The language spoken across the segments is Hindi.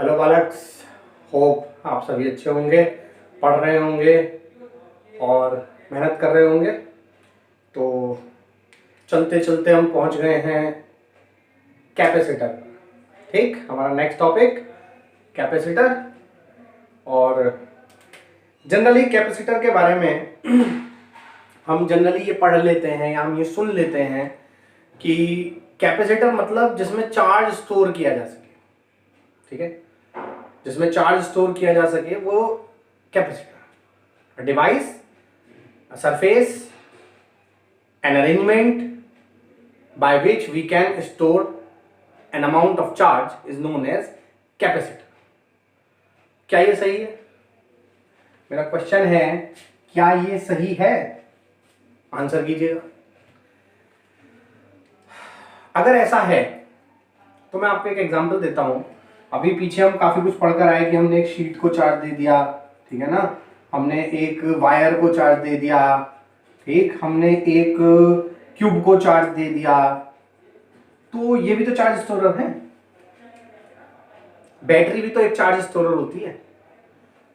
हेलो बालक्स, होप आप सभी अच्छे होंगे, पढ़ रहे होंगे और मेहनत कर रहे होंगे। तो चलते चलते हम पहुंच गए हैं कैपेसिटर पर। ठीक, हमारा नेक्स्ट टॉपिक कैपेसिटर। और जनरली कैपेसिटर के बारे में हम जनरली ये पढ़ लेते हैं या हम ये सुन लेते हैं कि कैपेसिटर मतलब जिसमें चार्ज स्टोर किया जा सके। ठीक है, जिसमें चार्ज स्टोर किया जा सके वो capacitor. Device, surface, an arrangement by which we can store an amount of charge is known as capacitor। क्या ये सही है? मेरा क्वेश्चन है, क्या ये सही है? आंसर कीजिएगा। अगर ऐसा है तो मैं आपको एक एग्जांपल देता हूं। अभी पीछे हम काफी कुछ पढ़कर आए कि हमने एक शीट को चार्ज दे दिया, ठीक है ना, हमने एक वायर को चार्ज दे दिया, ठीक, हमने एक क्यूब को चार्ज दे दिया, तो ये भी तो चार्ज स्टोरर है। बैटरी भी तो एक चार्ज स्टोरर होती है,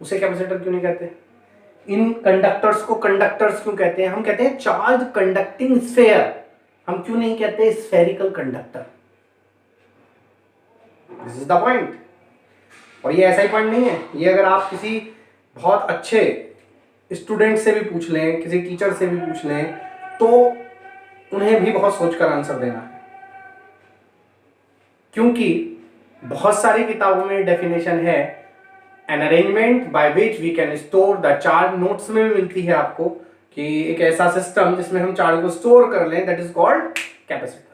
उसे कैपेसिटर क्यों नहीं कहते? इन कंडक्टर्स को कंडक्टर्स क्यों कहते हैं? हम कहते हैं चार्ज कंडक्टिंग स्फेयर, हम क्यों नहीं कहते spherical conductor? This is the point. और ये ऐसा ही पॉइंट नहीं है, ये अगर आप किसी बहुत अच्छे स्टूडेंट से भी पूछ लें, किसी टीचर से भी पूछ लें, तो उन्हें भी बहुत सोचकर आंसर देना है, क्योंकि बहुत सारी किताबों में डेफिनेशन है an arrangement by which we can store the charge. Notes में भी मिलती है आपको कि एक ऐसा सिस्टम जिसमें हम चार्ज को स्टोर कर लें, दैट इज कॉल्ड कैपेसिटर।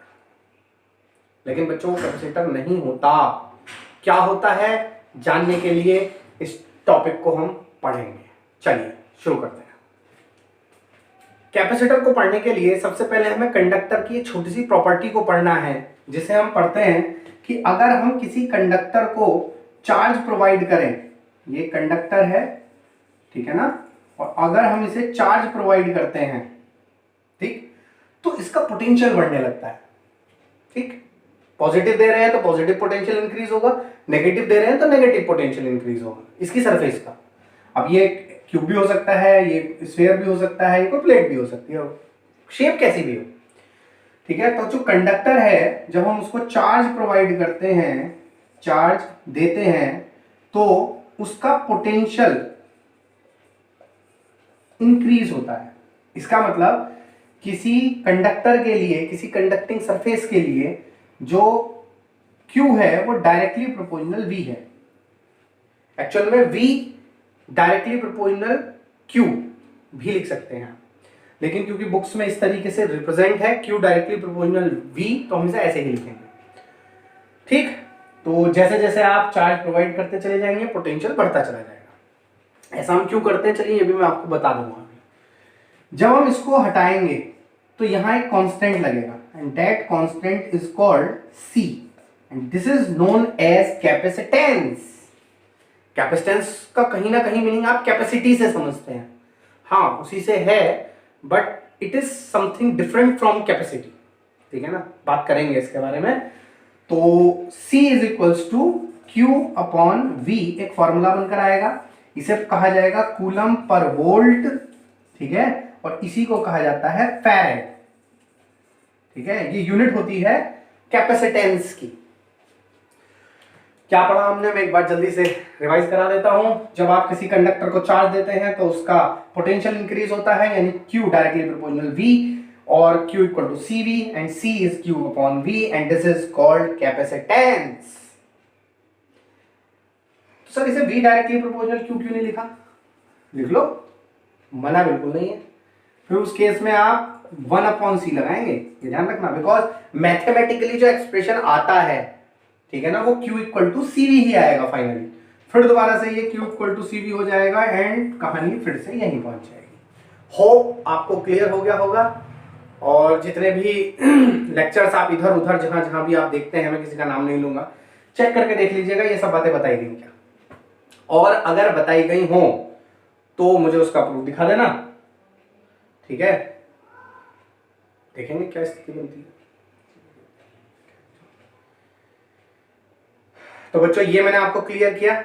लेकिन बच्चों, कैपेसिटर नहीं होता। क्या होता है, जानने के लिए इस टॉपिक को हम पढ़ेंगे। चलिए शुरू करते हैं। कैपेसिटर को पढ़ने के लिए सबसे पहले हमें कंडक्टर की एक छोटी सी प्रॉपर्टी को पढ़ना है, जिसे हम पढ़ते हैं कि अगर हम किसी कंडक्टर को चार्ज प्रोवाइड करें, ये कंडक्टर है, ठीक है ना, और अगर हम इसे चार्ज प्रोवाइड करते हैं, ठीक, तो इसका पोटेंशियल बढ़ने लगता है। ठीक, पॉजिटिव दे रहे हैं तो पॉजिटिव पोटेंशियल इंक्रीज होगा, नेगेटिव दे रहे हैं तो नेगेटिव पोटेंशियल इंक्रीज होगा इसकी सरफेस का। अब ये क्यूब भी हो सकता है, ये स्फीयर भी हो सकता है, ये कोई प्लेट भी हो सकती है, शेप कैसी भी हो, ठीक है। तो जो कंडक्टर है, जब हम उसको चार्ज प्रोवाइड करते हैं, चार्ज देते हैं, तो उसका पोटेंशियल इंक्रीज होता है। इसका मतलब किसी कंडक्टर के लिए, किसी कंडक्टिंग सरफेस के लिए जो Q है वो डायरेक्टली प्रोपोर्शनल V है। एक्चुअल में V डायरेक्टली प्रोपोर्शनल Q भी लिख सकते हैं, लेकिन क्योंकि बुक्स में इस तरीके से रिप्रेजेंट है Q डायरेक्टली प्रोपोर्शनल V, तो हम इसे ऐसे ही लिखेंगे। ठीक, तो जैसे जैसे आप चार्ज प्रोवाइड करते चले जाएंगे, पोटेंशियल बढ़ता चला जाएगा। ऐसा हम क्यों करते हैं, चलिए ये भी मैं आपको बता दूंगा। जब हम इसको हटाएंगे तो यहां एक कांस्टेंट लगेगा, and that constant is called C, and this is known as capacitance. Capacitance का कहीं ना कहीं मीनिंग आप कैपेसिटी से समझते हैं, हाँ उसी से है, but it is something different from capacity, ठीक है ना, बात करेंगे इसके बारे में। तो C is equals to Q upon V एक फॉर्मूला बनकर आएगा, इसे कहा जाएगा कूलम पर वोल्ट, ठीक है, और इसी को कहा जाता है फैरेड, ठीक है। ये यूनिट होती है कैपेसिटेंस की। क्या पढ़ा हमने, मैं एक बार जल्दी से रिवाइज करा देता हूं। जब आप किसी कंडक्टर को चार्ज देते हैं तो उसका पोटेंशियल इंक्रीज होता है, यानी Q डायरेक्टली प्रोपोर्शनल V, और Q equal to CV, and C is Q upon V, and this is called capacitance. तो सर इसे V डायरेक्टली प्रोपोर्शनल Q क्यों नहीं लिखा? लिख लो, मना बिल्कुल नहीं है। फिर उस केस में आप 1 अपॉन C लगाएंगे, ये ध्यान रखना, बिकॉज मैथमेटिकली जो एक्सप्रेशन आता है, ठीक है ना, वो Q इक्वल टू CV ही आएगा फाइनली। फिर दोबारा से ये Q इक्वल टू CV हो जाएगा, एंड कहानी फिर से यहीं पहुंच जाएगी। होप आपको क्लियर हो गया होगा। और जितने भी लेक्चर्स आप इधर उधर जहां जहां भी आप देखते हैं, मैं किसी का नाम नहीं लूंगा, चेक करके देख लीजिएगा ये सब बातें बताई गई क्या, और अगर बताई गई हो तो मुझे उसका प्रूफ दिखा देना, ठीक है। देखेंगे क्या स्थिति बनती है। तो बच्चों ये मैंने आपको क्लियर किया,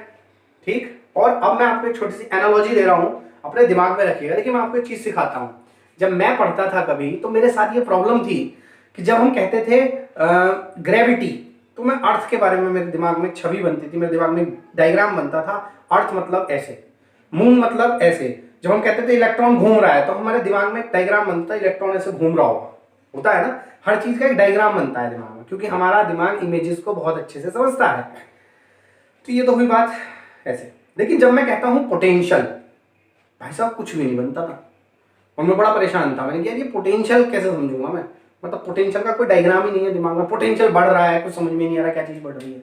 ठीक। और अब मैं आपको एक छोटी सी एनालॉजी दे रहा हूं, अपने दिमाग में रखिएगा। देखिए मैं आपको एक चीज सिखाता हूं। जब मैं पढ़ता था कभी, तो मेरे साथ ये प्रॉब्लम थी कि जब हम कहते थे ग्रेविटी, तो मैं अर्थ के बारे में मेरे दिमाग में छवि बनती थी, मेरे दिमाग में डायग्राम बनता था। अर्थ मतलब ऐसे, मून मतलब ऐसे। जब हम कहते थे इलेक्ट्रॉन घूम रहा है, तो हमारे दिमाग में एक डायग्राम बनता है, इलेक्ट्रॉन ऐसे घूम रहा होता है ना। हर चीज का एक डायग्राम बनता है दिमाग में, क्योंकि हमारा दिमाग इमेजेस को बहुत अच्छे से समझता है। तो ये तो हुई बात ऐसे। लेकिन जब मैं कहता हूं पोटेंशियल, भाई साहब कुछ भी नहीं बनता था, और मैं बड़ा परेशान था। मैंने कहा ये पोटेंशियल कैसे समझूंगा मैं, मतलब पोटेंशियल का कोई डायग्राम ही नहीं है दिमाग में। पोटेंशियल बढ़ रहा है, कुछ समझ में नहीं आ रहा क्या चीज बढ़ रही है।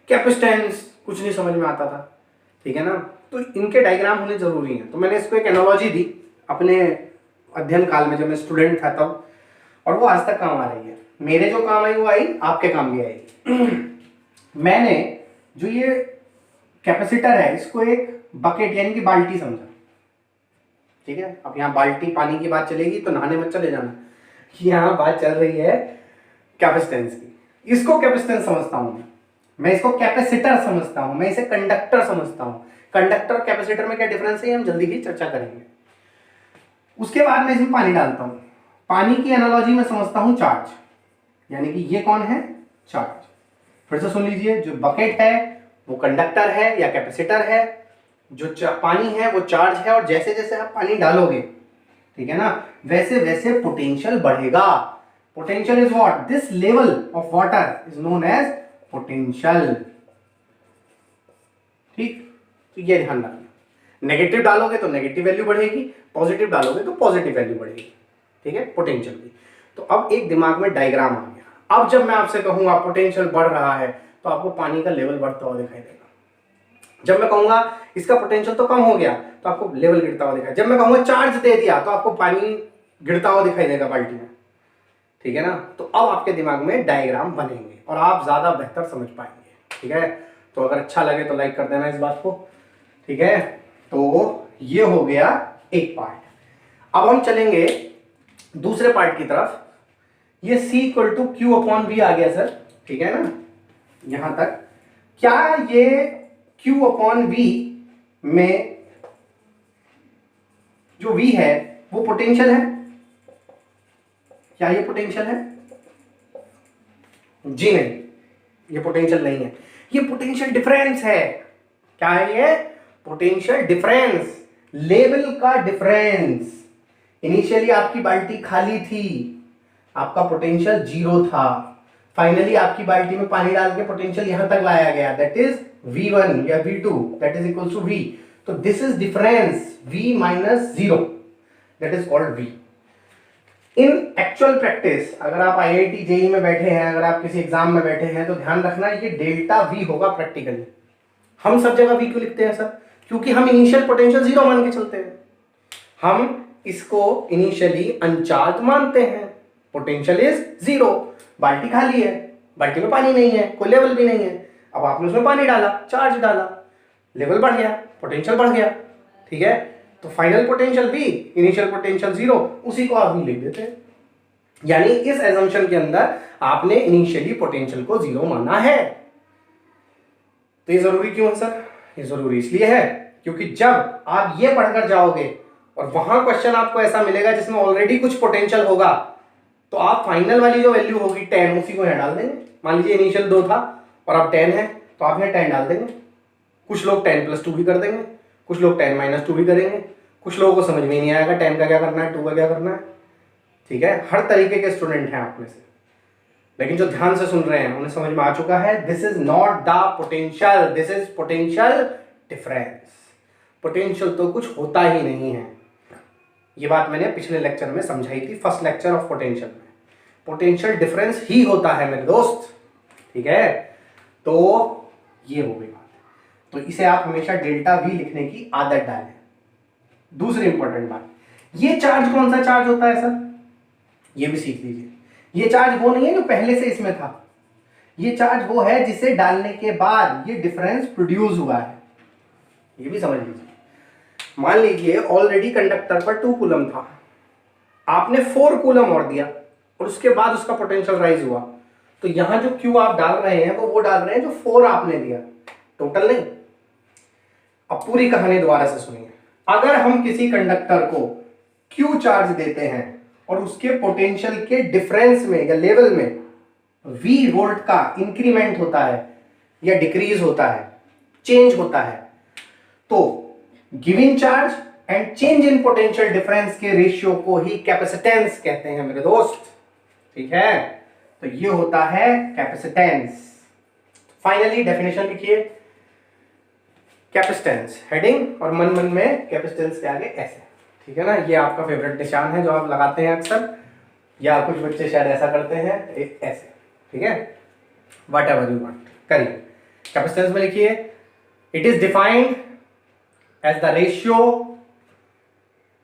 कैपेसिटेंस कुछ नहीं समझ में आता था, ठीक है ना। तो इनके डायग्राम होने जरूरी हैं। तो मैंने इसको एक एनालॉजी दी अपने अध्ययन काल में, जब मैं स्टूडेंट था तब, और वो आज तक काम आ रही है। मेरे जो काम आई वो आई, आपके काम भी आएगी। मैंने जो ये कैपेसिटर है, इसको एक बकेट यानी कि बाल्टी समझा, ठीक है। अब यहाँ बाल्टी पानी की बात चलेगी तो नहाने मत चले जाना, यहाँ बात चल रही है कैपेसिटेंस की। इसको कैपेसिटेंस समझता हूं मैं इसको कैपेसिटर समझता हूं, मैं इसे कंडक्टर समझता हूं। कंडक्टर और कैपेसिटर में क्या डिफरेंस है हम जल्दी ही चर्चा करेंगे। उसके बाद मैं इसमें पानी डालता हूं। पानी की एनालॉजी में समझता हूं चार्ज, यानी कि ये कौन है, चार्ज। फिर से सुन लीजिए, जो बकेट है वो कंडक्टर है या कैपेसिटर है, जो पानी है वो चार्ज है। और जैसे जैसे आप पानी डालोगे, ठीक है ना, वैसे वैसे पोटेंशियल बढ़ेगा। Potential is what, this level of water is known as potential, ठीक। तो ये ध्यान रखना, नेगेटिव डालोगे तो नेगेटिव वैल्यू बढ़ेगी, पॉजिटिव डालोगे तो पॉजिटिव वैल्यू बढ़ेगी, ठीक है, पोटेंशियल की। तो अब एक दिमाग में डायग्राम आ गया। अब जब मैं आपसे कहूंगा पोटेंशियल बढ़ रहा है, तो आपको पानी का लेवल बढ़ता हुआ दिखाई देगा। जब मैं कहूंगा इसका पोटेंशियल तो कम हो गया, तो आपको लेवल गिरता हुआ दिखाई। जब मैं कहूंगा चार्ज दे दिया, तो आपको पानी गिरता हुआ दिखाई देगा बाल्टी में, ठीक है ना। तो अब आपके दिमाग में डायग्राम बनेंगे और आप ज्यादा बेहतर समझ पाएंगे, ठीक है। तो अगर अच्छा लगे तो लाइक कर देना इस बात को, ठीक है। तो ये हो गया एक पार्ट। अब हम चलेंगे दूसरे पार्ट की तरफ। ये C equal to Q upon V आ गया सर, ठीक है ना, यहां तक। क्या ये Q अपॉन वी में जो V है वो पोटेंशियल है? क्या ये पोटेंशियल है? जी नहीं, ये पोटेंशियल नहीं है, ये पोटेंशियल डिफरेंस है। क्या है ये? पोटेंशियल डिफरेंस, लेवल का डिफरेंस। इनिशियली आपकी बाल्टी खाली थी, आपका पोटेंशियल 0 था। फाइनली आपकी बाल्टी में पानी डाल के पोटेंशियल यहां तक लाया गया, दैट इज V1 या V2, that is equal to V। तो this is difference V minus 0, that is called V। In actual practice, अगर आप IIT JEE में बैठे हैं, अगर आप किसी एग्जाम में बैठे हैं, तो ध्यान रखना ये डेल्टा V होगा प्रैक्टिकली। हम सब जगह V क्यों लिखते हैं सर? क्योंकि हम इनिशियल पोटेंशियल 0 मान के चलते हैं। हम इसको इनिशियली अनचार्ज मानते हैं, पोटेंशियल इज 0, बाल्टी खाली है, बाल्टी में पानी नहीं है, कोई लेवल भी नहीं है। अब आपने उसमें पानी डाला, चार्ज डाला, लेवल बढ़ गया, पोटेंशियल बढ़ गया, ठीक है। तो final potential V, initial potential 0, उसी को आप V लिख देते हैं। यानी इस एजम्पशन के अंदर आपने इनिशियली पोटेंशियल को 0 माना है। तो ये जरूरी क्यों है सर? ये जरूरी इसलिए है क्योंकि जब आप ये पढ़कर जाओगे और वहां क्वेश्चन आपको ऐसा मिलेगा जिसमें ऑलरेडी कुछ पोटेंशियल होगा, तो आप फाइनल वाली जो वैल्यू होगी 10, उसी को यहां डाल देंगे। मान लीजिए इनिशियल 2 था और अब 10 है, तो आप यहाँ 10 डाल देंगे। कुछ लोग 10 + 2 भी कर देंगे, कुछ लोग 10 - 2 भी करेंगे, कुछ लोगों को समझ में नहीं आएगा 10 का क्या करना है, 2 का क्या करना है, ठीक है। हर तरीके के स्टूडेंट हैं आप में से, लेकिन जो ध्यान से सुन रहे हैं उन्हें समझ में आ चुका है, this is not the potential, this is potential difference. Potential तो कुछ होता ही नहीं है। ये बात मैंने पिछले लेक्चर में समझाई थी, फर्स्ट लेक्चर ऑफ पोटेंशियल में। पोटेंशियल डिफरेंस ही होता है मेरे दोस्त, ठीक है। तो ये हो गई बात। तो इसे आप हमेशा डेल्टा V लिखने की आदत डालें। दूसरी इंपॉर्टेंट बात, ये चार्ज कौन सा चार्ज होता है सर? ये भी सीख लीजिए। ये चार्ज वो नहीं है जो पहले से इसमें था, ये चार्ज वो है जिसे डालने के बाद ये डिफरेंस प्रोड्यूस हुआ है। ये भी समझ लीजिए। मान लीजिए ऑलरेडी कंडक्टर पर 2 कूलम था, आपने 4 कूलम और दिया और उसके बाद उसका पोटेंशियल राइज हुआ, तो यहां जो Q आप डाल रहे हैं वो डाल रहे हैं जो 4 आपने दिया, टोटल नहीं। अब पूरी कहानी दोबारा से सुनिए। अगर हम किसी कंडक्टर को Q चार्ज देते हैं और उसके पोटेंशियल के डिफरेंस में या लेवल में V वोल्ट का इंक्रीमेंट होता है या डिक्रीज होता है, चेंज होता है, तो giving charge and change in potential difference के रेशियो को ही कैपेसिटेंस कहते हैं मेरे दोस्त। ठीक है, तो ये होता है कैपेसिटेंस। फाइनली डेफिनेशन लिखिए, कैपेसिटेंस हेडिंग और मन मन में कैपेसिटेंस के आगे ऐसे, ठीक है ना। ये आपका फेवरेट निशान है जो आप लगाते हैं अक्सर, या कुछ बच्चे शायद ऐसा करते हैं ऐसे, ठीक है। वट एवर यू वांट करिए। कैपेसिटेंस में लिखिए, it is defined as the ratio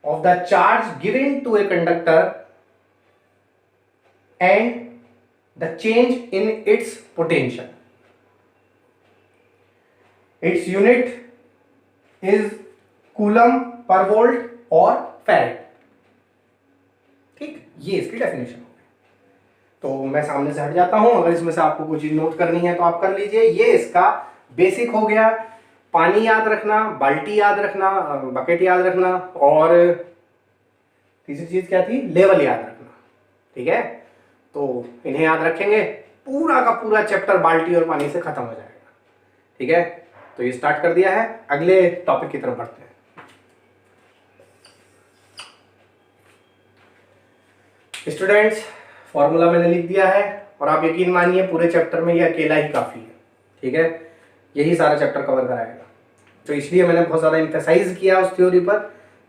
of the charge given to a conductor and the change in its potential. Its unit is coulomb per volt और farad. ठीक, ये इसकी डेफिनेशन हो गई। तो मैं सामने से हट जाता हूं, अगर इसमें से आपको कोई चीज नोट करनी है तो आप कर लीजिए। ये इसका बेसिक हो गया। पानी याद रखना, बाल्टी याद रखना, बकेट याद रखना, और तीसरी चीज क्या थी, लेवल याद रखना। ठीक है, तो इन्हें याद रखेंगे, पूरा का पूरा चैप्टर बाल्टी और पानी से खत्म हो जाएगा। ठीक है, तो ये स्टार्ट कर दिया है, अगले टॉपिक की तरफ बढ़ते हैं। स्टूडेंट्स, फॉर्मूला मैंने लिख दिया है और आप यकीन मानिए पूरे चैप्टर में ये अकेला ही काफी है। ठीक है, यही सारा चैप्टर कवर कराएगा, तो इसलिए मैंने बहुत ज्यादा एम्फेसाइज किया उस थ्योरी पर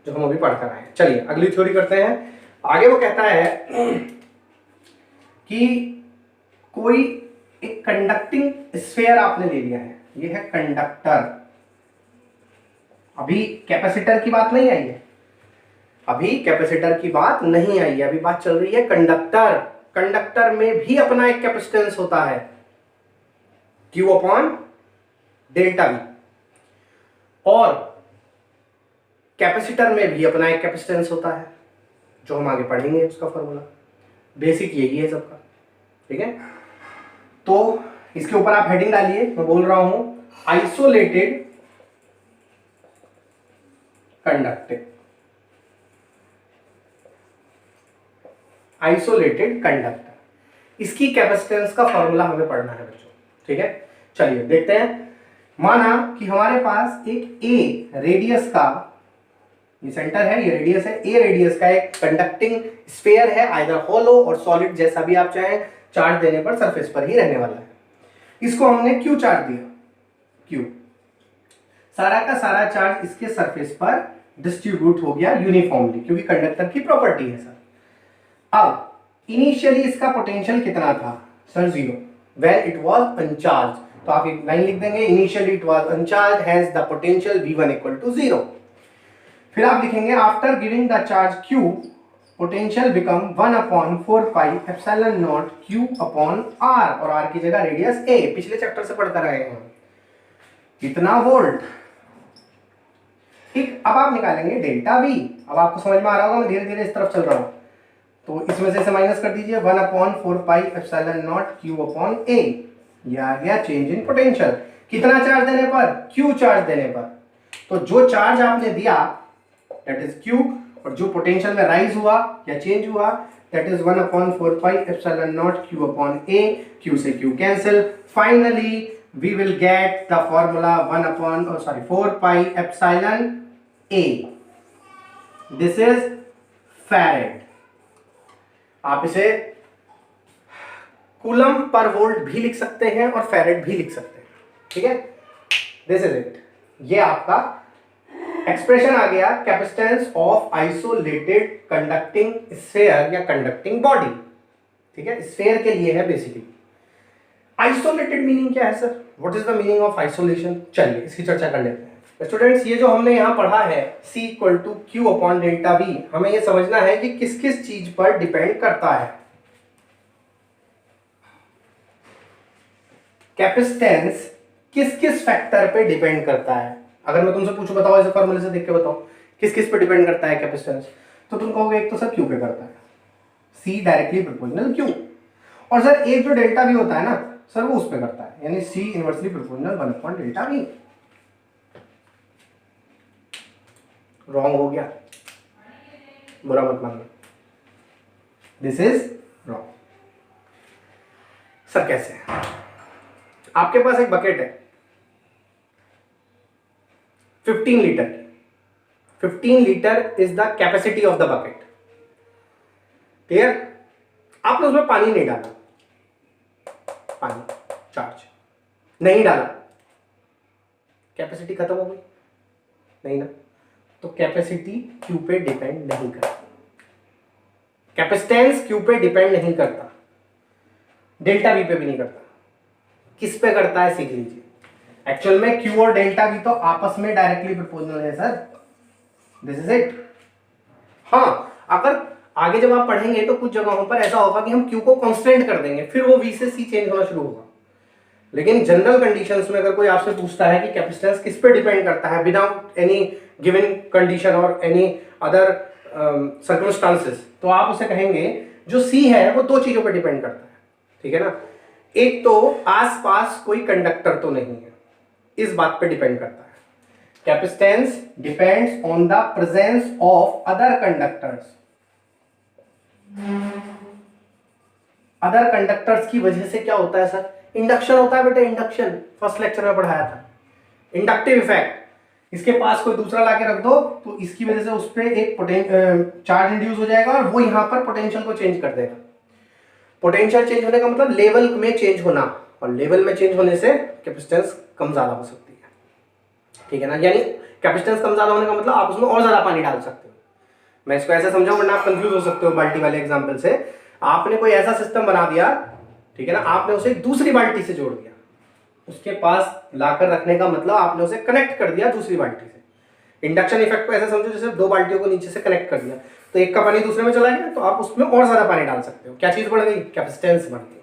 जो हम अभी पढ़ कर आए। चलिए अगली थ्योरी करते हैं। आगे वो कहता है कि कोई एक कंडक्टिंग स्फीयर आपने ले लिया है, ये है कंडक्टर। अभी कैपेसिटर की बात नहीं आई है, अभी कैपेसिटर की बात नहीं आई है, अभी बात चल रही है कंडक्टर। कंडक्टर में भी अपना एक कैपेसिटेंस होता है, Q अपॉन डेल्टा V, और कैपेसिटर में भी अपना एक कैपेसिटेंस होता है, जो हम आगे पढ़ेंगे उसका फॉर्मूला। बेसिक यही है सबका। ठीक है, तो इसके ऊपर आप हेडिंग डालिए, मैं बोल रहा हूं आइसोलेटेड कंडक्टिंग। आइसोलेटेड कंडक्टर, इसकी कैपेसिटेंस का फॉर्मूला हमें पढ़ना है बच्चों। ठीक है, चलिए देखते हैं। माना कि हमारे पास एक ए रेडियस का, ये सेंटर है, ये रेडियस है, ए रेडियस का एक कंडक्टिंग स्फीयर है, आइदर होलो और सॉलिड, जैसा भी आप चाहें, चार्ज देने पर सरफेस पर ही रहने वाला है। इसको हमने क्यू चार्ज दिया, क्यू, सारा का सारा चार्ज इसके सरफेस पर डिस्ट्रीब्यूट हो गया यूनिफॉर्मली, क्योंकि कंडक्टर की प्रॉपर्टी है सर। अब इनिशियली इसका पोटेंशियल कितना था sir, 0, when it was uncharged. तो आप एक लाइन लिख देंगे, initially it was uncharged, has the potential V1 equal to 0। फिर आप लिखेंगे after giving the charge Q, potential become 1 upon 4 pi epsilon naught Q upon R, और R की जगह रेडियस A, पिछले चैप्टर से पढ़कर आए हैं, कितना वोल्ट। ठीक, अब आप निकालेंगे डेल्टा V। अब आपको समझ में आ रहा होगा, मैं धीरे धीरे इस तरफ चल रहा हूं, तो इसमें से माइनस कर दीजिए, 1 upon 4 pi epsilon naught Q upon A, ये आ गया चेंज इन पोटेंशियल। कितना चार्ज देने पर, Q चार्ज देने पर। तो जो चार्ज आपने दिया दैट इज Q, और जो पोटेंशियल में राइज हुआ या चेंज हुआ that is 1 upon 4 pi epsilon naught Q upon A, Q से Q cancel. Finally we will get the formula 4 pi epsilon A, this is farad. आप इसे कूलम पर वोल्ट भी लिख सकते हैं और फैरेड भी लिख सकते हैं। ठीक है, दिस इज इट, ये आपका एक्सप्रेशन आ गया capacitance of isolated conducting sphere या कंडक्टिंग बॉडी। ठीक है, स्फीयर के लिए है बेसिकली। आइसोलेटेड मीनिंग क्या है sir, what is the meaning of isolation, चलिए इसकी चर्चा कर लेते हैं। स्टूडेंट्स, ये जो हमने यहां पढ़ा है C equal to Q upon delta V, हमें ये समझना है कि किस किस चीज पर डिपेंड करता है। कैपेसिटेंस किस किस फैक्टर पे डिपेंड करता है। अगर मैं तुमसे पूछूं, बताओ ऐसे फॉर्मूले से देख के बताओ किस किस पे डिपेंड करता है कैपेसिटेंस, तो तुम कहोगे एक तो सर Q पे करता है, C डायरेक्टली प्रोपोर्शनल Q, और सर एक जो डेल्टा वी होता है ना सर वो उस पे करता है, यानी C inversely proportional 1 delta V. Wrong हो गया, बुरा मत मानना, दिस इज रॉन्ग। सर कैसे? आपके पास एक बकेट है 15 लीटर की, 15 litre is the capacity of the bucket, clear? आपने उसमें पानी नहीं डाला, पानी चार्ज नहीं डाला, कैपेसिटी खत्म हो गई नहीं ना? तो कैपेसिटी क्यू पे डिपेंड नहीं करती, कैपेसिटेंस क्यू पे डिपेंड नहीं करता, डेल्टा वी पे भी नहीं करता। किस पे करता है सीख लीजिए। एक्चुअल में क्यू और डेल्टा वी तो आपस में डायरेक्टली प्रोपोर्शनल है सर, दिस इज इट। हाँ, अगर आगे जब आप पढ़ेंगे तो कुछ जगहों पर ऐसा होगा कि हम क्यू को कांस्टेंट कर देंगे, फिर वो वी से सी चेंज होना शुरू होगा। लेकिन जनरल कंडीशंस में अगर कोई आपसे पूछता है कि कैपेसिटेंस किस पे डिपेंड करता है विदाउट एनी गिवन कंडीशन और एनी अदर सर्कमस्टांसेस, तो आप उसे कहेंगे जो सी है वो दो चीजों पर डिपेंड करता है, ठीक है ना? एक तो आसपास कोई कंडक्टर तो नहीं है, इस बात पे डिपेंड करता है। Capacitance depends on the presence of other conductors, other conductors की वजह से क्या होता है सर? इंडक्शन होता है बेटे, इंडक्शन फर्स्ट लेक्चर में पढ़ाया था, इंडक्टिव इफेक्ट। इसके पास कोई दूसरा लाके रख दो तो इसकी वजह से उस पर एक चार्ज इंड्यूस हो जाएगा और वो यहां पर पोटेंशियल को चेंज कर देगा। पोटेंशियल चेंज होने का मतलब लेवल में चेंज होना, और लेवल में चेंज होने से कैपेसिटेंस कम ज्यादा हो सकती है, ठीक है ना? यानी कैपेसिटेंस कम ज्यादा होने का मतलब आप उसमें और ज्यादा पानी डाल सकते हो। मैं इसको ऐसे समझाऊं वरना आप कंफ्यूज हो सकते हो बाल्टी वाले एग्जांपल से। आपने कोई ऐसा सिस्टम बना दिया, ठीक है ना, आपने उसे दूसरी बाल्टी से जोड़ दिया, उसके पास लाकर रखने का मतलब आपने उसे कनेक्ट कर दिया दूसरी बाल्टी से। इंडक्शन इफेक्ट को ऐसे समझो जैसे दो बाल्टियों को नीचे से कनेक्ट कर दिया, तो एक का पानी दूसरे में चला गया तो आप उसमें और ज्यादा पानी डाल सकते हो। क्या चीज बढ़ गई? कैपेसिटेंस बढ़ गई।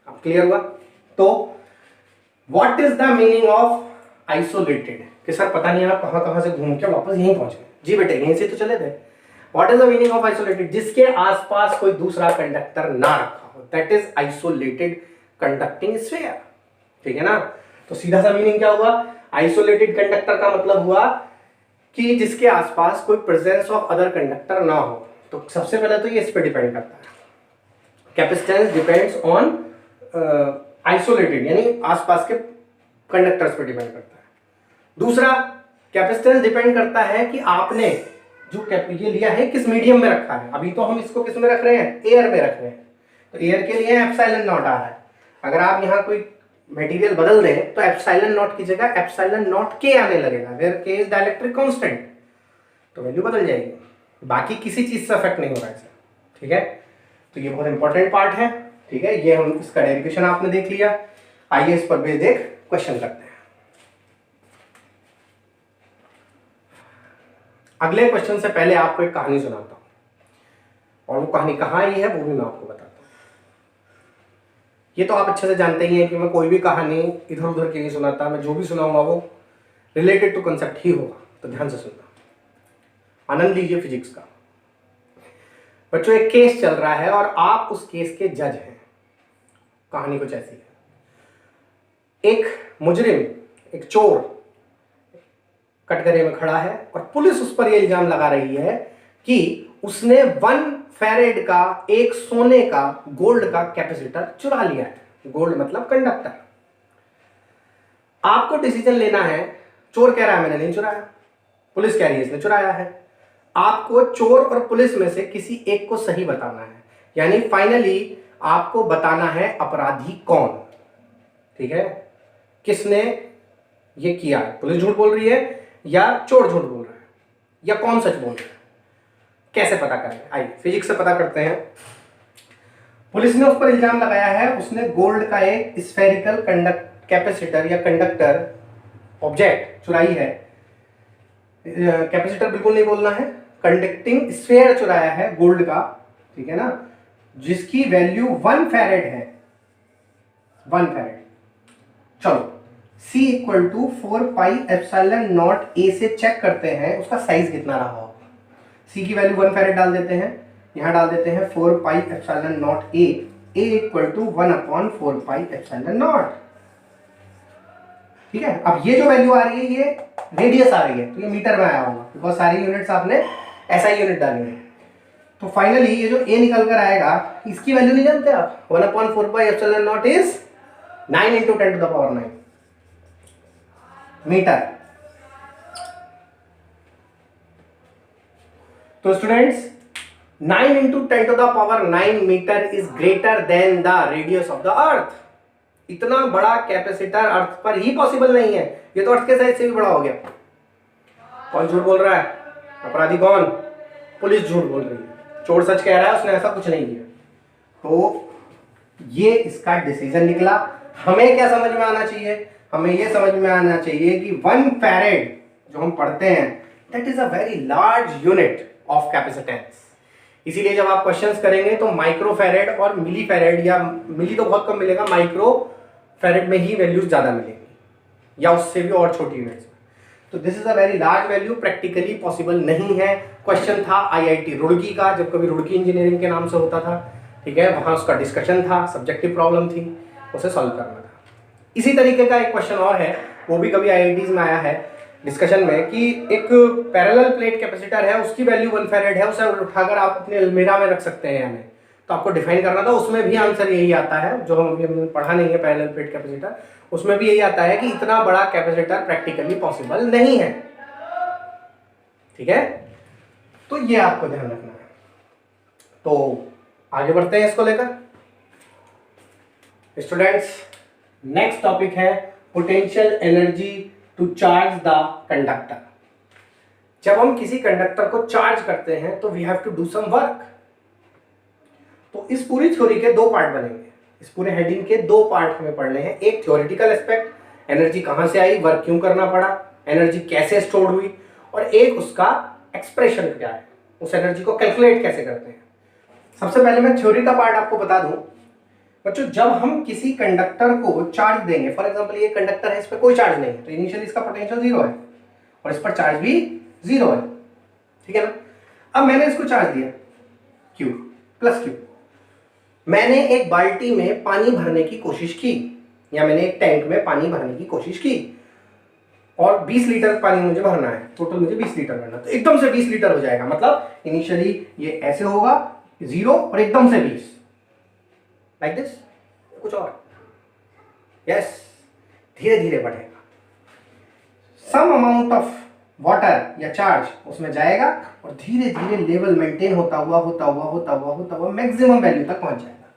अब क्लियर हुआ? तो what is the meaning of isolated? कि सर पता नहीं आप कहां से घूम के वापस यहीं पहुंच गए। जी बेटे यहीं से तो चले थे। What is the meaning of isolated? जिसके आसपास कोई दूसरा कंडक्टर ना रखा हो, that is isolated conducting sphere, ठीक है ना? तो सीधा सा मीनिंग क्या हुआ? आइसोलेटेड कंडक्टर का मतलब हुआ कि जिसके आसपास कोई प्रेजेंस ऑफ अदर कंडक्टर ना हो। तो सबसे पहले तो ये इस पे डिपेंड करता है, कैपेसिटेंस डिपेंड्स ऑन आइसोलेटेड, यानी आसपास के कंडक्टर्स पे डिपेंड करता है। दूसरा, कैपेसिटेंस डिपेंड करता है कि आपने जो ये लिया है किस मीडियम में रखा है। अभी तो हम इसको किस में रख रहे हैं? एयर में रख रहे हैं, तो एयर के लिए एप्सिलॉन नॉट आ रहा है। अगर आप यहाँ कोई मटेरियल बदल दें तो एप्सिलॉन नॉट की जगह एप्सिलॉन नॉट के आने लगेगा, वेयर के इज डाइलेक्ट्रिक कांस्टेंट, तो वैल्यू बदल जाएगी। बाकी किसी चीज से अफेक्ट नहीं हो रहा है, ठीक है? तो ये बहुत इंपॉर्टेंट पार्ट है, ठीक है? ये हम इसका डेरिवेशन आपने देख लिया। आइए इस पर बेस देख क्वेश्चन करते हैं। अगले क्वेश्चन से पहले आपको एक कहानी सुनाता हूं, और वो कहानी कहाँ आई है वो भी मैं आपको बताता हूं। ये तो आप अच्छे से जानते ही हैं कि मैं कोई भी कहानी इधर उधर की नहीं सुनाता, मैं जो भी सुनाऊंगा वो रिलेटेड टू कंसेप्ट ही होगा, तो ध्यान से सुनना, आनंद लीजिए फिजिक्स का। बच्चों एक केस चल रहा है और आप उस केस के जज हैं। कहानी कुछ ऐसी है, एक मुजरिम, एक चोर कटघरे में खड़ा है और पुलिस उस पर यह इल्जाम लगा रही है कि उसने 1 फैरेड का एक सोने का गोल्ड का कैपेसिटर चुरा लिया है। गोल्ड मतलब कंडक्टर। आपको डिसीजन लेना है, चोर कह रहा है मैंने नहीं चुराया, पुलिस कह रही है इसने चुराया है। आपको चोर और पुलिस में से किसी एक को सही बताना है, यानी फाइनली आपको बताना है अपराधी कौन, ठीक है? किसने ये किया है? पुलिस झूठ बोल रही है या चोर झूठ बोल रहा है या कौन सच बोल रहा है? कैसे पता करें? आइए फिजिक्स से पता करते हैं। पुलिस ने उस पर इल्जाम लगाया है उसने गोल्ड का एक स्फेरिकल कैपेसिटर या कंडक्टर ऑब्जेक्ट चुराई है। कैपेसिटर बिल्कुल नहीं बोलना है, कंडक्टिंग स्फेयर चुराया है गोल्ड का, ठीक है ना, जिसकी वैल्यू 1 फैरेड है। 1 फैरेड। चलो C equal to 4 pi epsilon not A से चेक करते हैं उसका साइज कितना रहा होगा। C की वैल्यू 1 फैरेड डाल देते हैं, यहां डाल देते हैं 4 pi epsilon not A, A equal to 1/4πε0। ठीक है, अब ये जो वैल्यू आ रही है ये रेडियस आ रही है, तो ये मीटर में आया होगा बिकॉज सारी यूनिट्स आपने SI यूनिट डाली है। तो फाइनली ये जो A निकल कर आएगा, इसकी वैल्यू नहीं जानते आप, 1/4πε0 इज 9 × 10⁹ मीटर। तो students 9 × 10⁹ metre is greater than the radius of the earth. इतना बड़ा कैपेसिटर अर्थ पर ही पॉसिबल नहीं है, ये तो अर्थ के साइज से भी बड़ा हो गया। कौन झूठ बोल रहा है? अपराधी कौन? पुलिस झूठ बोल रही है, चोर सच कह रहा है, उसने ऐसा कुछ नहीं किया। तो ये इसका डिसीजन निकला। हमें क्या समझ में आना चाहिए? हमें ये समझ में आना चाहिए कि 1 फैरेड जो हम पढ़ते हैं that is a very large unit of capacitance. इसीलिए जब आप क्वेश्चंस करेंगे तो माइक्रो फैरेड और मिली फैरेड, या मिली तो बहुत कम मिलेगा, माइक्रो फैरेड में ही वैल्यूज ज्यादा मिलेंगी, या उससे भी और छोटी यूनिट्स। तो this is a very large value, practically possible नहीं है। क्वेश्चन था IIT रुड़की का, जब कभी रुड़की इंजीनियरिंग के नाम से होता था, ठीक है, वहां उसका डिस्कशन था, सब्जेक्टिव प्रॉब्लम थी, उसे सॉल्व करना था। इसी तरीके का एक क्वेश्चन और है, वो भी कभी IITs में आया है डिस्कशन में, कि एक पैरेलल प्लेट कैपेसिटर है, उसकी वैल्यू 1 फैरेड है, उसे उठाकर आप अपने अलमीरा में रख सकते हैं हमें, तो आपको डिफाइन करना था। उसमें भी आंसर यही आता है, जो हम अभी पढ़ा नहीं है पैरेलल प्लेट कैपेसिटर, उसमें भी यही आता है कि इतना बड़ा कैपेसिटर प्रैक्टिकली पॉसिबल नहीं है। ठीक है, तो ये आपको ध्यान रखना है। तो आगे बढ़ते हैं इसको लेकर। स्टूडेंट्स, नेक्स्ट टॉपिक है potential energy to charge the conductor. जब हम किसी कंडक्टर को चार्ज करते हैं तो we have to do some work. तो इस पूरी थ्योरी के 2 पार्ट बनेंगे, इस पूरे हेडिंग के 2 पार्ट हमें पढ़ने हैं। एक थ्योरेटिकल एस्पेक्ट, एनर्जी कहां से आई, वर्क क्यों करना पड़ा, एनर्जी कैसे स्टोर हुई, और एक उसका एक्सप्रेशन क्या है, उस एनर्जी को कैलकुलेट कैसे करते हैं। सबसे पहले मैं थ्योरी का पार्ट आपको बता दूं। बच्चों, जब हम किसी कंडक्टर को चार्ज देंगे, फॉर एग्जांपल ये कंडक्टर है, इस पर कोई चार्ज नहीं है, तो इनिशियली इसका पोटेंशियल 0 है और इस पर चार्ज भी 0 है, ठीक है ना। अब मैंने इसको चार्ज दिया Q +Q। मैंने एक बाल्टी में पानी भरने की कोशिश की, या मैंने एक टैंक में पानी भरने की कोशिश की, और 20 लीटर पानी मुझे भरना है, टोटल मुझे 20 लीटर भरना, तो एकदम से 20 लीटर हो जाएगा। मतलब इनिशियली ये ऐसे होगा 0 और एकदम से 20, लाइक दिस, कुछ और, यस, धीरे धीरे बढ़ेगा। सम अमाउंट ऑफ वाटर या चार्ज उसमें जाएगा और धीरे धीरे लेवल मेंटेन होता हुआ मैक्सिमम वैल्यू तक पहुंच जाएगा।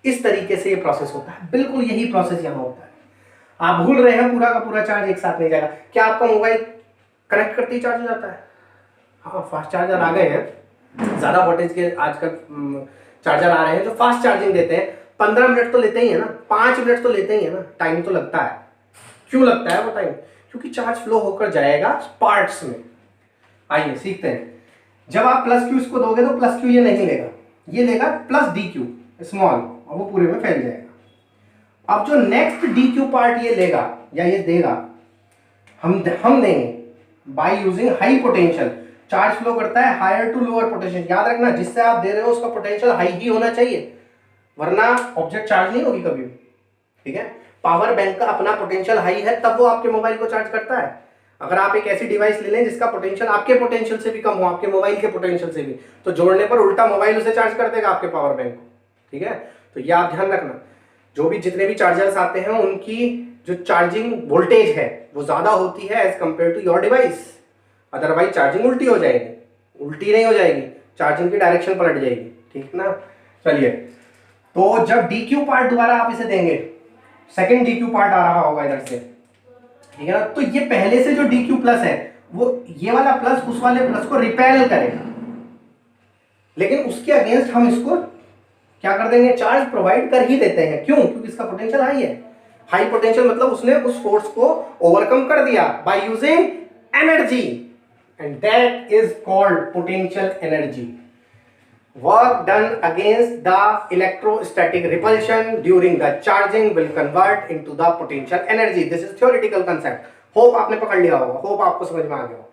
इस तरीके से ये प्रोसेस होता है, बिल्कुल यही प्रोसेस यहां होता है। आप भूल रहे हैं पूरा का पूरा चार्ज एक साथ नहीं जाएगा। क्या आपका मोबाइल कनेक्ट करते ही चार्ज हो जाता है? हाँ, फास्ट चार्जर आ गए हैं, ज्यादा वोल्टेज के आजकल चार्जर आ रहे हैं जो फास्ट चार्जिंग देते हैं। 15 मिनट तो लेते ही है ना, 5 मिनट तो लेते ही है ना, टाइम तो लगता है। क्यों लगता है वो टाइम? क्योंकि चार्ज फ्लो होकर जाएगा पार्ट्स में। आइए सीखते हैं। जब आप +Q इसको दोगे तो +Q ये नहीं लेगा, ये लेगा +dQ स्मॉल, और वो पूरे में फैल जाएगा। अब जो नेक्स्ट dQ पार्ट ये लेगा या ये देगा, हम देंगे by using high potential. Charge flow करता है हायर टू लोअर पोटेंशियल। याद रखना, जिससे आप दे रहे हो उसका पोटेंशियल हाई ही होना चाहिए, वरना ऑब्जेक्ट चार्ज नहीं होगी कभी भी, ठीक है। पावर बैंक का अपना पोटेंशियल हाई है, तब वो आपके मोबाइल को चार्ज करता है। अगर आप एक ऐसी डिवाइस ले लें जिसका पोटेंशियल आपके पोटेंशियल से भी कम हो, आपके मोबाइल के पोटेंशियल से भी, तो जोड़ने पर उल्टा मोबाइल उसे चार्ज कर देगा आपके पावर बैंक को, ठीक है। तो ये आप ध्यान रखना, जो भी जितने भी चार्जर्स आते हैं उनकी जो चार्जिंग वोल्टेज है वो ज्यादा होती है as compare to your device, otherwise charging उल्टी हो जाएगी। उल्टी नहीं हो जाएगी, चार्जिंग की डायरेक्शन पलट जाएगी, ठीक ना। चलिए, तो जब DQ पार्ट दोबारा आप इसे देंगे, सेकंड DQ पार्ट आ रहा होगा इधर से, ठीक है ना, तो ये पहले से जो DQ+ है वो ये वाला प्लस उस वाले प्लस को रिपेल करेगा, लेकिन उसके अगेंस्ट हम इसको क्या कर देंगे, चार्ज प्रोवाइड कर ही देते हैं। क्यों? क्योंकि इसका पोटेंशियल हाई है। हाई पोटेंशियल मतलब उसने उस फोर्स को ओवरकम कर दिया by using energy, and that is called potential energy. Work done against the electrostatic repulsion during the charging will convert into the potential energy. This is theoretical concept. Hope आपने पकड़ लिया होगा, hope आपको समझ में आ गया होगा।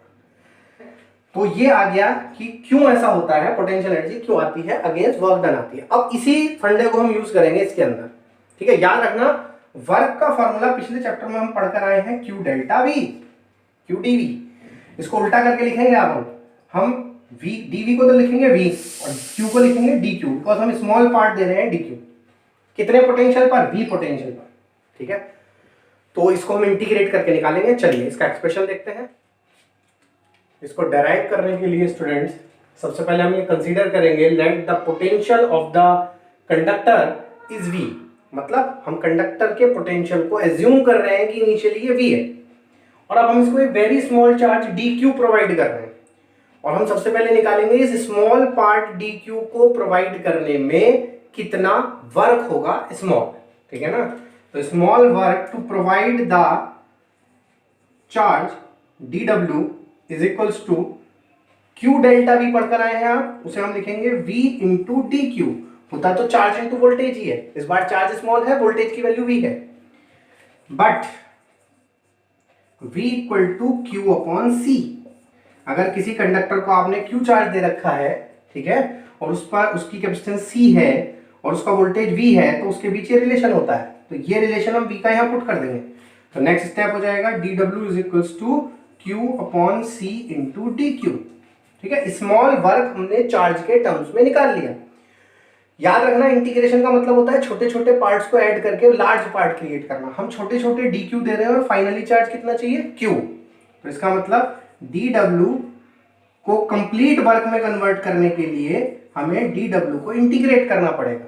तो ये आ गया कि क्यों ऐसा होता है, पोटेंशियल एनर्जी क्यों आती है, अगेंस्ट वर्क डन आती है। अब इसी फंडे को हम यूज करेंगे इसके अंदर, ठीक है। याद रखना वर्क का फॉर्मूला पिछले चैप्टर में हम पढ़कर आए हैं, Q delta V, Q d V. इसको उल्टा करके लिखेंगे आप, हम वी डीवी को तो लिखेंगे वी और क्यू को लिखेंगे डी क्यू, बिकॉज हम स्मॉल पार्ट दे रहे हैं डी क्यू। कितने पोटेंशियल पर, वी पोटेंशियल पर, ठीक है। तो इसको हम इंटीग्रेट करके निकालेंगे। चलिए इसका एक्सप्रेशन देखते हैं। इसको डेराइव करने के लिए स्टूडेंट्स सबसे पहले हम ये कंसीडर करेंगे, let the potential of the conductor is V. मतलब हम कंडक्टर के पोटेंशियल को एज्यूम कर रहे हैं कि इनिशियली ये वी है, और अब हम इसको एक very small charge D Q provide कर रहे हैं, और हम सबसे पहले निकालेंगे इस स्मॉल पार्ट डी क्यू को प्रोवाइड करने में कितना वर्क होगा, स्मॉल, ठीक है ना। तो small work to provide the charge d W is equals to Q delta V पढ़कर आए हैं आप, उसे हम लिखेंगे v इंटू डी क्यू। होता तो चार्ज इंटू वोल्टेज ही है, इस बार चार्ज स्मॉल है, वोल्टेज की वैल्यू v है, but v equal to Q upon C. अगर किसी कंडक्टर को आपने क्यू चार्ज दे रखा है, ठीक है, और उस पर उसकी कैपेसिटेंस c है और उसका वोल्टेज v है, तो उसके बीच ये रिलेशन होता है। तो ये रिलेशन हम v का यहां पुट कर देंगे। तो नेक्स्ट स्टेप हो जाएगा d W is equals to Q upon C into d Q, ठीक है। स्मॉल वर्क हमने चार्ज के टर्म्स में निकाल लिया। याद रखना इंटीग्रेशन का मतलब होता है छोटे छोटे पार्ट्स को ऐड करके लार्ज पार्ट क्रिएट करना। हम छोटे छोटे डी क्यू दे रहे हैं और फाइनली चार्ज कितना चाहिए, क्यू। तो इसका मतलब डी डब्ल्यू को कंप्लीट वर्क में कन्वर्ट करने के लिए हमें डी डब्ल्यू को इंटीग्रेट करना पड़ेगा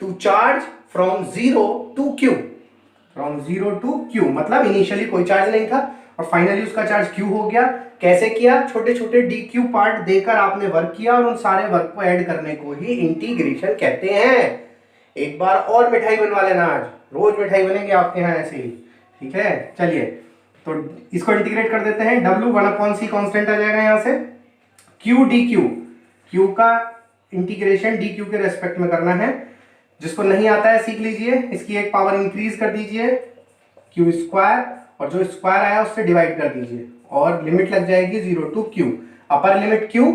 to charge from zero to Q, from zero to Q. मतलब इनिशियली कोई चार्ज नहीं था और फाइनली उसका चार्ज क्यू हो गया। कैसे किया, छोटे छोटे डी क्यू पार्ट देकर आपने वर्क किया और उन सारे वर्क को ऐड करने को ही इंटीग्रेशन कहते हैं। एक बार और मिठाई बनवा लेना, आज रोज मिठाई बनेगी आपके यहाँ ऐसे ही, ठीक है। चलिए तो इसको इंटीग्रेट कर देते हैं। डब्ल्यू वन अपॉन सी कॉन्स्टेंट आ जाएगा यहाँ से, क्यू डी क्यू, क्यू का इंटीग्रेशन डी क्यू के रेस्पेक्ट में करना है। जिसको नहीं आता है सीख लीजिए, इसकी एक पावर इंक्रीज कर दीजिए क्यू स्क्वायर, और जो स्क्वायर आया उससे डिवाइड कर दीजिए और लिमिट लग जाएगी zero to Q. Upper limit Q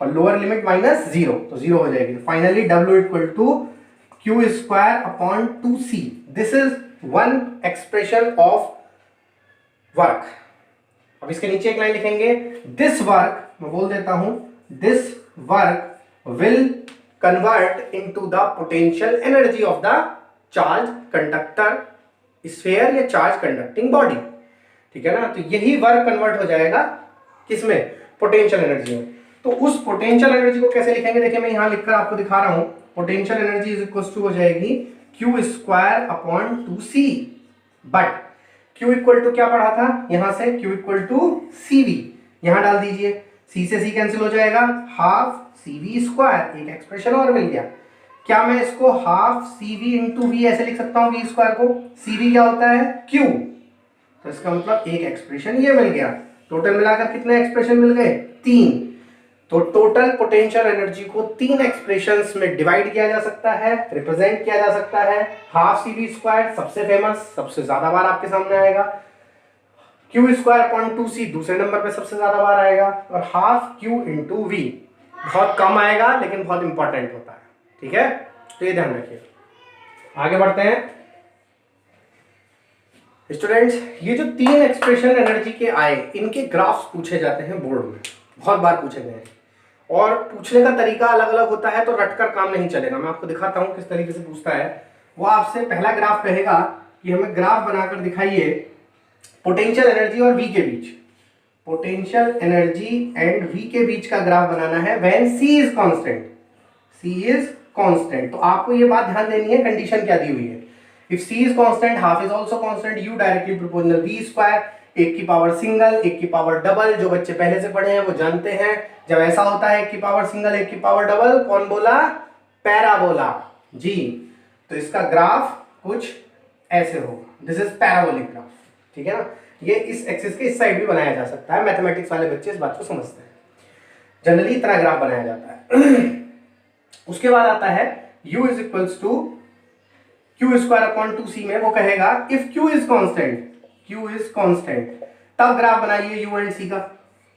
और लोअर लिमिट माइनस जीरो, तो जीरो हो जाएगी। Finally W equal to Q square upon two C. This is one expression of work. अब इसके नीचे एक लाइन लिखेंगे, दिस वर्क, मैं बोल देता हूं, this work will convert into the potential energy of the charge conductor sphere या चार्ज कंडक्टिंग बॉडी, ठीक है ना। तो यही वर्क कन्वर्ट हो जाएगा किसमें, पोटेंशियल एनर्जी में। तो उस पोटेंशियल एनर्जी को कैसे लिखेंगे, देखिए मैं यहां लिखकर आपको दिखा रहा हूं। Potential energy is equal to हो जाएगी Q square upon two C, but Q equal to क्या पढ़ा था यहां से, Q equal to C V, यहां डाल दीजिए, सी से सी कैंसिल हो जाएगा, हाफ सी वी स्क्वायर, एक एक्सप्रेशन और मिल गया। क्या मैं इसको half C V into V ऐसे लिख सकता हूं, वी स्क्वायर को, सी वी क्या होता है, क्यू, तो इसका मतलब एक एक्सप्रेशन ये मिल गया। टोटल मिलाकर कितने एक्सप्रेशन मिल गए, तीन। तो टोटल पोटेंशियल एनर्जी को तीन एक्सप्रेशंस में डिवाइड किया जा सकता है, रिप्रेजेंट किया जा सकता है। हाफ सी वी स्क्वायर सबसे फेमस, सबसे ज्यादा बार आपके सामने आएगा, क्यू स्क्वायर अपॉन टू सी दूसरे नंबर पे सबसे ज्यादा बार आएगा, और हाफ क्यू इंटू वी बहुत कम आएगा लेकिन बहुत इंपॉर्टेंट होता है, ठीक है। तो ये ध्यान रखिए। आगे बढ़ते हैं स्टूडेंट्स। ये जो तीन एक्सप्रेशन एनर्जी के आए, इनके ग्राफ्स पूछे जाते हैं बोर्ड में, बहुत बार पूछे गए हैं, और पूछने का तरीका अलग अलग होता है, तो रटकर काम नहीं चलेगा। मैं आपको दिखाता हूं किस तरीके से पूछता है। वो आपसे पहला ग्राफ कहेगा कि हमें ग्राफ बनाकर दिखाइए पोटेंशियल एनर्जी और वी के बीच, पोटेंशियल एनर्जी एंड वी के बीच का ग्राफ बनाना है when C is constant, C is constant. तो आपको ये बात ध्यान देनी है, कंडीशन क्या दी हुई है। If C is constant, half is also constant, U directly proportional V square, एक की पावर सिंगल, एक की पावर डबल। जो बच्चे पहले से पढ़े हैं वो जानते हैं, जब ऐसा होता है एक की पावर सिंगल एक की पावर डबल, कौन बोला, पैराबोला जी। तो इसका ग्राफ कुछ ऐसे होगा, दिस इज पैराबोलिक ग्राफ, ठीक है ना। ये इस एक्सिस के इस साइड भी बनाया जा सकता है, मैथमेटिक्स वाले बच्चे इस बात को समझते हैं। जनरली इतना ग्राफ बनाया जाता है। उसके बाद आता है u is equals to Q square upon two C में वो कहेगा if q is constant, q is constant, तब ग्राफ बनाइए u एंड c का।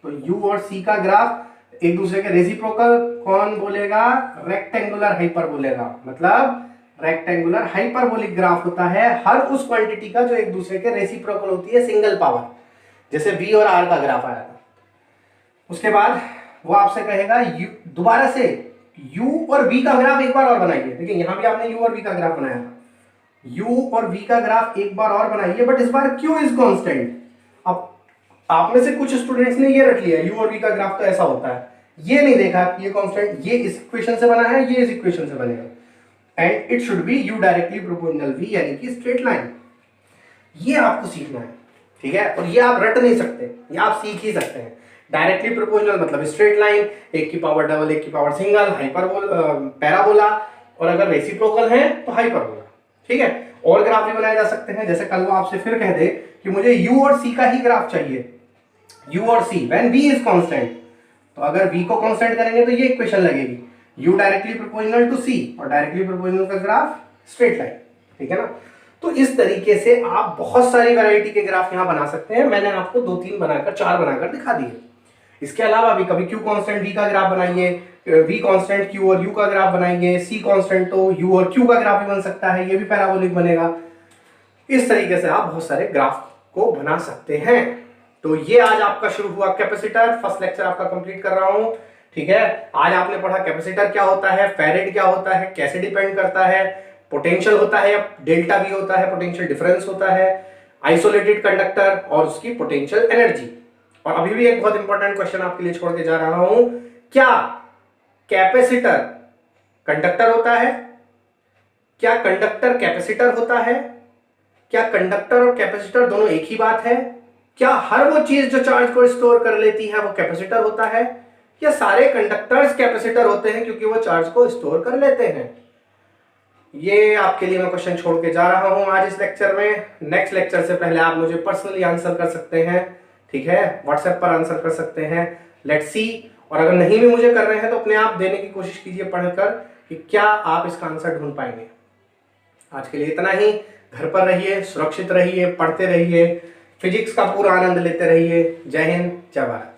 तो U और C का ग्राफ एक दूसरे के रेसिप्रोकल, कौन बोलेगा? रेक्टेंगुलर हाइपरबोलेगा। मतलब रेक्टेंगुलर हाइपरबोलिक ग्राफ होता है हर उस क्वांटिटी का जो एक दूसरे के रेसिप्रोकल होती है सिंगल पावर, जैसे V और R का ग्राफ आया था। उसके बाद वो आपसे कहेगा दोबारा से U और V का ग्राफ एक बार और बनाइए। देखिए यहां भी आपने U और V का ग्राफ बनाया था, U और V का ग्राफ एक बार और बनाइए, बट इस बार Q इज कांस्टेंट। अब आप में से कुछ स्टूडेंट्स ने ये रख लिया U और V का ग्राफ तो ऐसा होता है, ये नहीं देखा कि ये कांस्टेंट ये इस इक्वेशन से बना है, ये इस इक्वेशन से बनेगा, and it should be U directly proportional V, यानी कि स्ट्रेट लाइन। ये आपको सीखना है, ठीक है? और ये आप रट नहीं सकते, ये आप सीख ही सकते हैं। डायरेक्टली प्रोपोर्शनल मतलब स्ट्रेट लाइन, एक की पावर डबल, एक की पावर सिंगल, हाइपरबोल, पैराबोला, और अगर रेसिप्रोकल है तो हाइपरबोला, ठीक है? और ग्राफ भी बनाए जा सकते हैं, जैसे कल वो आपसे फिर कह दे कि मुझे U और C का ही ग्राफ चाहिए, U और C when V is constant, तो अगर V को कांस्टेंट करेंगे तो ये इक्वेशन लगेगी, U directly proportional to C, और डायरेक्टली प्रोपोर्शनल का ग्राफ स्ट्रेट लाइन, ठीक है ना? तो इस तरीके से आप बहुत सारी वैरायटी के ग्राफ यहां बना सकते हैं। मैंने आपको 2-3 बनाकर, 4 बनाकर दिखा दिए। इसके अलावा भी कभी Q कांस्टेंट V का ग्राफ बनाइए, V कांस्टेंट Q और U का ग्राफ बनाइए, C कांस्टेंट तो U और Q का ग्राफ भी बन सकता है, ये भी पैराबोलिक बनेगा। इस तरीके से आप बहुत सारे ग्राफ को बना सकते हैं। तो ये आज आपका शुरू हुआ कैपेसिटर, फर्स्ट लेक्चर आपका कंप्लीट कर रहा हूं, ठीक है? आज आपने पढ़ा कैपेसिटर क्या होता है, फेरेड क्या होता है, कैसे डिपेंड करता है, पोटेंशियल होता है या डेल्टा V होता है, पोटेंशियल डिफरेंस होता है, आइसोलेटेड कंडक्टर और उसकी पोटेंशियल एनर्जी। और अभी भी एक बहुत इंपॉर्टेंट क्वेश्चन आपके लिए छोड़ के जा रहा हूं, क्या कैपेसिटर कंडक्टर होता है? क्या कंडक्टर कैपेसिटर होता है? क्या कंडक्टर और कैपेसिटर दोनों एक ही बात है? क्या हर वो चीज जो चार्ज को स्टोर कर लेती है वो कैपेसिटर होता है, या सारे कंडक्टर्स कैपेसिटर होते हैं क्योंकि वो चार्ज को स्टोर कर लेते हैं? ये आपके लिए मैं क्वेश्चन छोड़ के जा रहा हूं आज इस लेक्चर में। नेक्स्ट लेक्चर से पहले आप मुझे पर्सनली आंसर कर सकते हैं, ठीक है? व्हाट्सएप पर आंसर कर सकते हैं, लेट्स सी। और अगर नहीं भी मुझे कर रहे हैं तो अपने आप देने की कोशिश कीजिए पढ़कर कि क्या आप इसका आंसर ढूंढ पाएंगे। आज के लिए इतना ही। घर पर रहिए, सुरक्षित रहिए, पढ़ते रहिए, फिजिक्स का पूरा आनंद लेते रहिए। जय हिंद, जय भारत।